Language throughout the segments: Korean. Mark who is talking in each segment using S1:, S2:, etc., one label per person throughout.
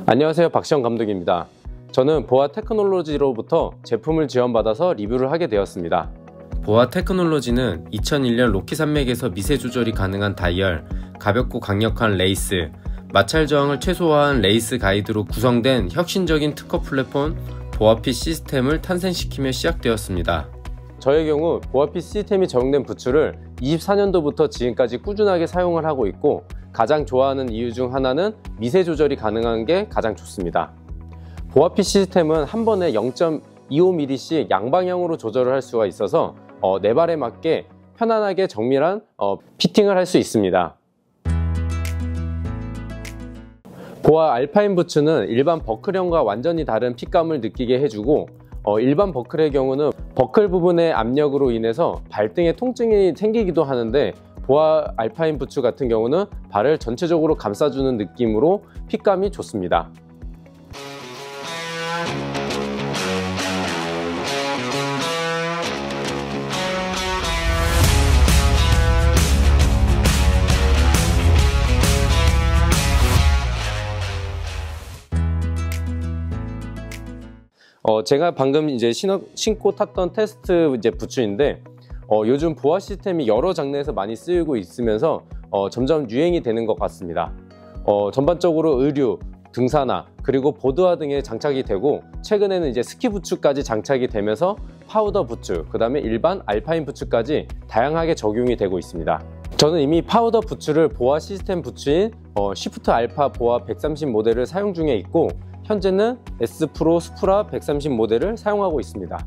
S1: 안녕하세요, 박시영 감독입니다. 저는 보아 테크놀로지로부터 제품을 지원받아서 리뷰를 하게 되었습니다. 보아 테크놀로지는 2001년 로키 산맥에서 미세 조절이 가능한 다이얼, 가볍고 강력한 레이스, 마찰 저항을 최소화한 레이스 가이드로 구성된 혁신적인 특허 플랫폼 보아핏 시스템을 탄생시키며 시작되었습니다. 저의 경우 보아핏 시스템이 적용된 부츠를 24년도부터 지금까지 꾸준하게 사용을 하고 있고, 가장 좋아하는 이유 중 하나는 미세 조절이 가능한 게 가장 좋습니다. 보아핏 시스템은 한 번에 0.25mm씩 양방향으로 조절을 할 수가 있어서 내 발에 맞게 편안하게 정밀한 피팅을 할 수 있습니다. 보아 알파인 부츠는 일반 버클형과 완전히 다른 핏감을 느끼게 해주고, 일반 버클의 경우는 버클 부분의 압력으로 인해서 발등에 통증이 생기기도 하는데, 보아 알파인 부츠 같은 경우는 발을 전체적으로 감싸주는 느낌으로 핏감이 좋습니다. 제가 방금 이제 신고 탔던 테스트 부츠인데, 요즘 보아 시스템이 여러 장르에서 많이 쓰이고 있으면서 점점 유행이 되는 것 같습니다. 전반적으로 의류, 등산화, 그리고 보드화 등에 장착이 되고, 최근에는 이제 스키 부츠까지 장착이 되면서 파우더 부츠, 그 다음에 일반 알파인 부츠까지 다양하게 적용이 되고 있습니다. 저는 이미 파우더 부츠를 보아 시스템 부츠인 쉬프트 알파 보아 130 모델을 사용 중에 있고, 현재는 S 프로 스프라 130 모델을 사용하고 있습니다.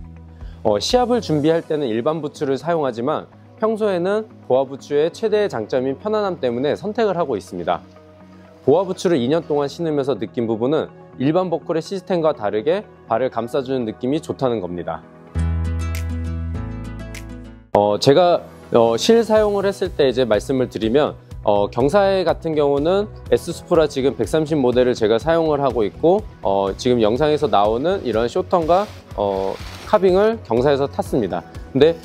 S1: 시합을 준비할 때는 일반 부츠를 사용하지만 평소에는 보아 부츠의 최대의 장점인 편안함 때문에 선택을 하고 있습니다. 보아 부츠를 2년 동안 신으면서 느낀 부분은 일반 버클의 시스템과 다르게 발을 감싸주는 느낌이 좋다는 겁니다. 제가 실사용을 했을 때 이제 말씀을 드리면, 경사에 같은 경우는 S 스프라 지금 130 모델을 제가 사용을 하고 있고, 지금 영상에서 나오는 이런 쇼턴과 카빙을 경사에서 탔습니다. 근데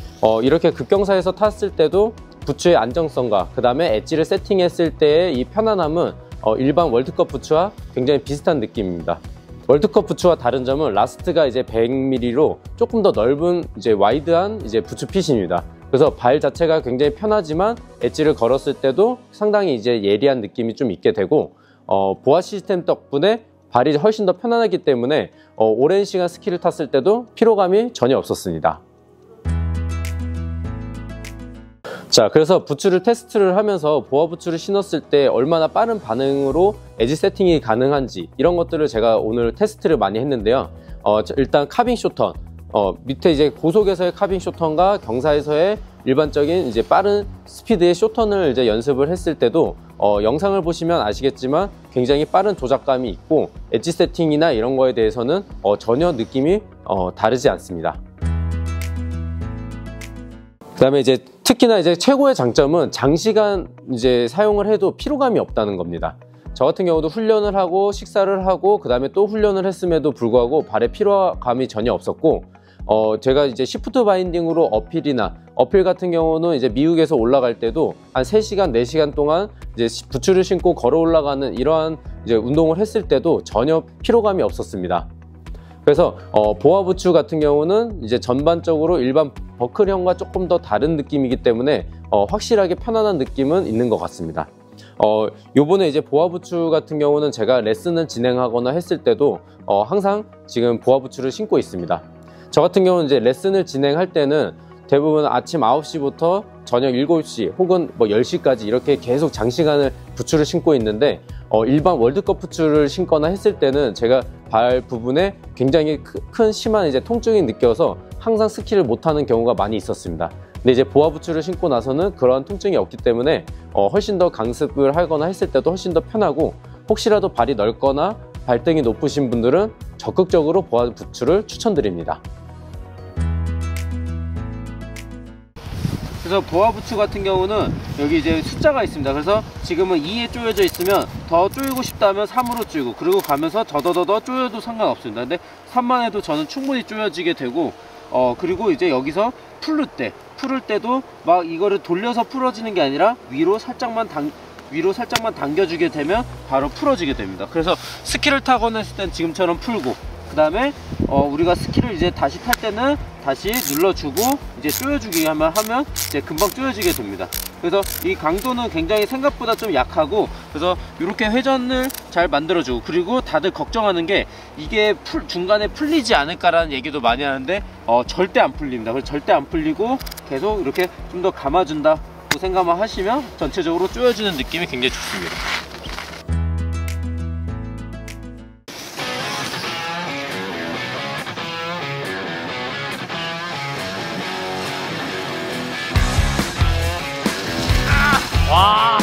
S1: 이렇게 급경사에서 탔을 때도 부츠의 안정성과 그 다음에 엣지를 세팅했을 때의 이 편안함은 일반 월드컵 부츠와 굉장히 비슷한 느낌입니다. 월드컵 부츠와 다른 점은 라스트가 이제 100mm로 조금 더 넓은 와이드한 부츠 핏입니다. 그래서 발 자체가 굉장히 편하지만 엣지를 걸었을 때도 상당히 예리한 느낌이 좀 있게 되고, 보아 시스템 덕분에 발이 훨씬 더 편안하기 때문에 오랜 시간 스키를 탔을 때도 피로감이 전혀 없었습니다. 자, 그래서 부츠를 테스트를 하면서 보아 부츠를 신었을 때 얼마나 빠른 반응으로 엣지 세팅이 가능한지, 이런 것들을 제가 오늘 테스트를 많이 했는데요. 일단 카빙 쇼턴, 밑에 고속에서의 카빙 쇼턴과 경사에서의 일반적인 빠른 스피드의 쇼턴을 연습을 했을 때도 영상을 보시면 아시겠지만 굉장히 빠른 조작감이 있고, 엣지 세팅이나 이런 거에 대해서는 전혀 느낌이 다르지 않습니다. 그 다음에 특히나 최고의 장점은 장시간 사용을 해도 피로감이 없다는 겁니다. 저 같은 경우도 훈련을 하고 식사를 하고 그 다음에 또 훈련을 했음에도 불구하고 발에 피로감이 전혀 없었고, 제가 시프트 바인딩으로 어필 같은 경우는 미국에서 올라갈 때도 한 3시간, 4시간 동안 부츠를 신고 걸어 올라가는 이러한 운동을 했을 때도 전혀 피로감이 없었습니다. 그래서 보아 부츠 같은 경우는 전반적으로 일반 버클형과 조금 더 다른 느낌이기 때문에 확실하게 편안한 느낌은 있는 것 같습니다. 요번에 보아 부츠 같은 경우는 제가 레슨을 진행하거나 했을 때도 항상 지금 보아 부츠를 신고 있습니다. 저 같은 경우는 레슨을 진행할 때는 대부분 아침 9시부터 저녁 7시 혹은 10시까지 이렇게 계속 장시간을 부츠를 신고 있는데, 일반 월드컵 부츠를 신거나 했을 때는 제가 발 부분에 굉장히 큰 심한 통증이 느껴서 항상 스키를 못하는 경우가 많이 있었습니다. 근데 보아 부츠를 신고 나서는 그러한 통증이 없기 때문에 훨씬 더 강습을 하거나 했을 때도 훨씬 더 편하고, 혹시라도 발이 넓거나 발등이 높으신 분들은 적극적으로 보아 부츠를 추천드립니다. 그래서 보아 부츠 같은 경우는 여기 숫자가 있습니다. 그래서 지금은 2에 쪼여져 있으면 더 쪼이고 싶다면 3으로 쪼이고, 그리고 가면서 더더더 쪼여도 상관없습니다. 근데 3만 해도 저는 충분히 쪼여지게 되고, 그리고 여기서 풀을 때도 막 이거를 돌려서 풀어지는 게 아니라 위로 살짝만
S2: 위로 살짝만 당겨주게 되면 바로 풀어지게 됩니다. 그래서 스키를 타거나 했을 땐 지금처럼 풀고, 그 다음에 우리가 스키를 이제 다시 탈 때는 다시 눌러주고 이제 조여주기 하면 이제 금방 조여지게 됩니다. 그래서 이 강도는 굉장히 생각보다 좀 약하고, 그래서 이렇게 회전을 잘 만들어주고, 그리고 다들 걱정하는 게 이게 중간에 풀리지 않을까라는 얘기도 많이 하는데 절대 안 풀립니다. 그래서 절대 안 풀리고 계속 이렇게 좀 더 감아준다고 생각만 하시면 전체적으로 조여지는 느낌이 굉장히 좋습니다.
S3: 와.